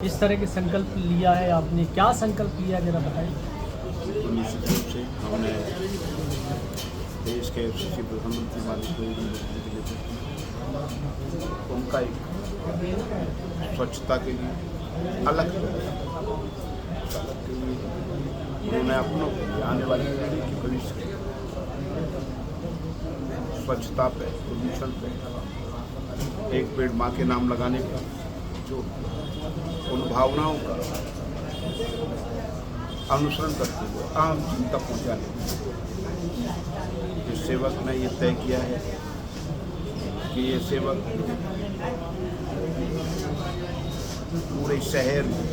इस तरह के संकल्प लिया है आपने, क्या संकल्प लिया जरा बताइए। तो निश्चित रूप से हमने देश के यशस्वी प्रधानमंत्री माननीय नरेंद्र मोदी के लिए उनका एक स्वच्छता के लिए अलग के लिए उन्होंने अपनों के लिए आने वाली पीढ़ी की भविष्य के लिए स्वच्छता पे, प्रदूषण पे, एक पेड़ माँ के नाम लगाने का जो उन भावनाओं का अनुसरण करते हुए आम जनता पहुँचाने इस सेवक ने ये तय किया है कि ये सेवक पूरे शहर में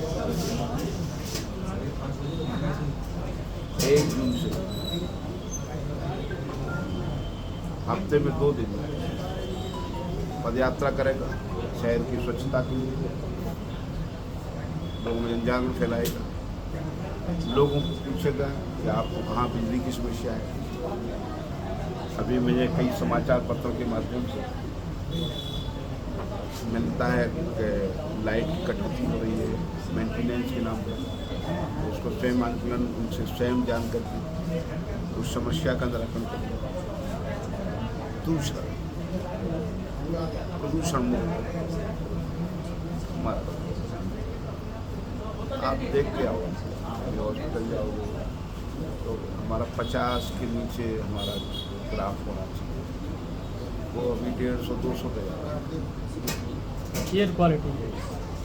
1 जून से हफ्ते में 2 दिन पद यात्रा करेगा, शहर की स्वच्छता के लिए लोगों में जनजागरण फैलाएगा, लोगों को पूछेगा कि आपको कहाँ बिजली की समस्या है। अभी मुझे कई समाचार पत्रों के माध्यम से मिलता है कि लाइट की कटौती हो रही है मेंटेनेंस के नाम पर, तो उसको स्वयं आंकलन उनसे स्वयं जान करके उस समस्या का निराकरण करें। दूसरा, प्रदूषण मुक्त हमारा, आप देख के आओ, हॉस्पिटल जाओगे तो हमारा 50 के नीचे हमारा ग्राफ होना चाहिए, वो अभी 150-200 पे जा रहा है। एयर क्वालिटी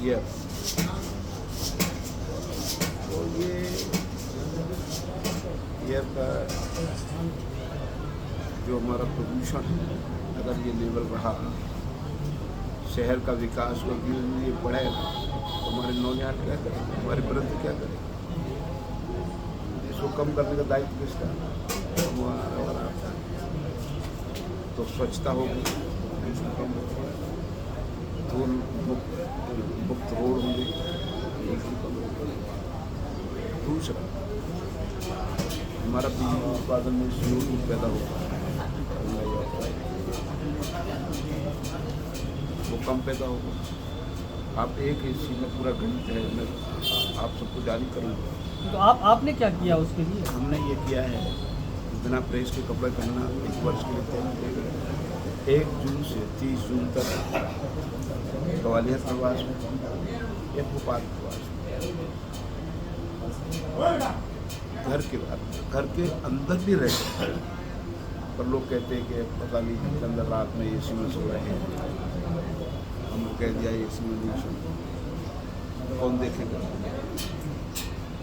यस, तो ये एयर का जो हमारा प्रदूषण है, अगर ये लेवल रहा, शहर का विकास को धीरे बढ़ेगा तो हमारे नौजवान क्या करेंगे, हमारे वृद्ध क्या करेंगे। इसको कम करने का दायित्व किसका हमारा। तो स्वच्छता होगी, प्रदूषण कम होगा, धूल मुक्त रोड होंगे, दूसरा हमारा बिजली उत्पादन में CO2 पैदा होगा, वो कम पैदा होगा। आप एक AC में पूरा घंटे है, मैं आप सबको जारी करूँगा। तो आपने क्या किया उसके लिए? हमने ये किया है बिना प्रेस के कपड़े पहनना 1 वर्ष के लिए तय। 1 जून से 30 जून तक ग्वालियर प्रवास में या भोपाल प्रवास में घर के बाहर, घर के अंदर भी रह सकते हैं, पर लोग कहते हैं कि पता नहीं घर के अंदर रात में AC में सो रहे हैं, हमको कह दिया AC में नहीं सो, कौन देखेगा।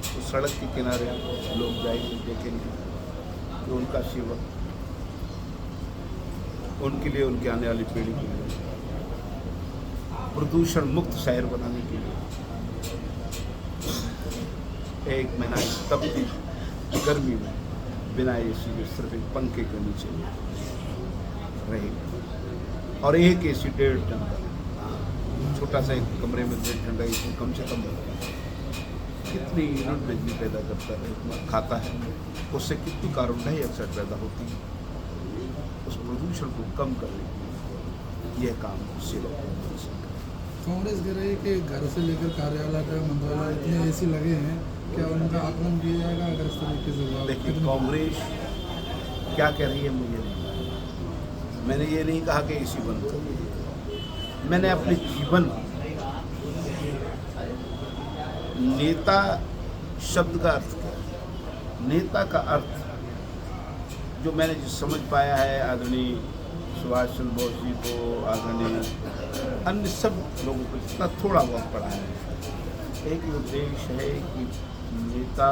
तो सड़क के किनारे लोग जाएंगे, देखेंगे कि उनका सेवक उनके लिए, उनके आने वाली पीढ़ी के लिए प्रदूषण मुक्त शहर बनाने के लिए 1 महीना तपती गर्मी में बिना AC के सिर्फ एक पंखे के नीचे रहेगी, और एक AC 1.5 टन का, छोटा सा एक कमरे में 1.5 टन का AC कम से कम कितनी यूनिट बिजली पैदा करता है, खाता है, उससे कितनी कार्बन डाइऑक्साइड पैदा होती है। उस प्रदूषण को कम करने के लिए यह काम सेवक कांग्रेस कह रही है कि घर से लेकर कार्यालय का मंत्रालय इतने AC लगे हैं, क्या उनका आकलन किया जाएगा अगर इस तरीके से? देखिए, कांग्रेस क्या कह रही है मुझे नहीं, मैंने ये नहीं कहा कि AC बंद कर, मैंने अपने जीवन नेता शब्द का अर्थ क्या, नेता का अर्थ जो मैंने जो समझ पाया है, आदरणीय सुभाष चंद्र बोस जी को, आदरणीय अन्य सब लोगों को जितना थोड़ा बहुत पढ़ा है, एक ही उद्देश्य है कि नेता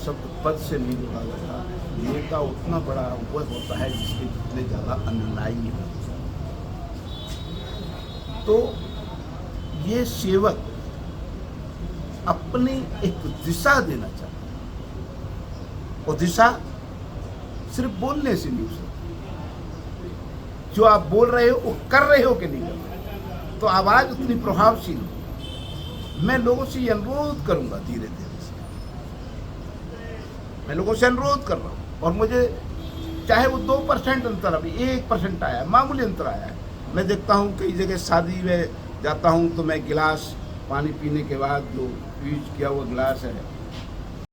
शब्द पद से नहीं जुड़ा होता, नेता उतना बड़ा वह होता है जिसके जितने ज़्यादा अनुयायी हो। तो ये सेवक अपनी एक दिशा देना चाहता है, और दिशा सिर्फ बोलने से नहीं हो सकती। जो आप बोल रहे हो वो कर रहे हो कि नहीं कर रहे, तो आवाज़ उतनी प्रभावशील हो। मैं लोगों से ये अनुरोध करूंगा, धीरे धीरे से मैं लोगों से अनुरोध कर रहा हूँ, और मुझे चाहे वो 2% अंतर, अभी 1% आया, मामूली अंतर आया है। मैं देखता हूँ कई जगह शादी में जाता हूँ तो मैं गिलास पानी पीने के बाद जो यूज किया हुआ गिलास है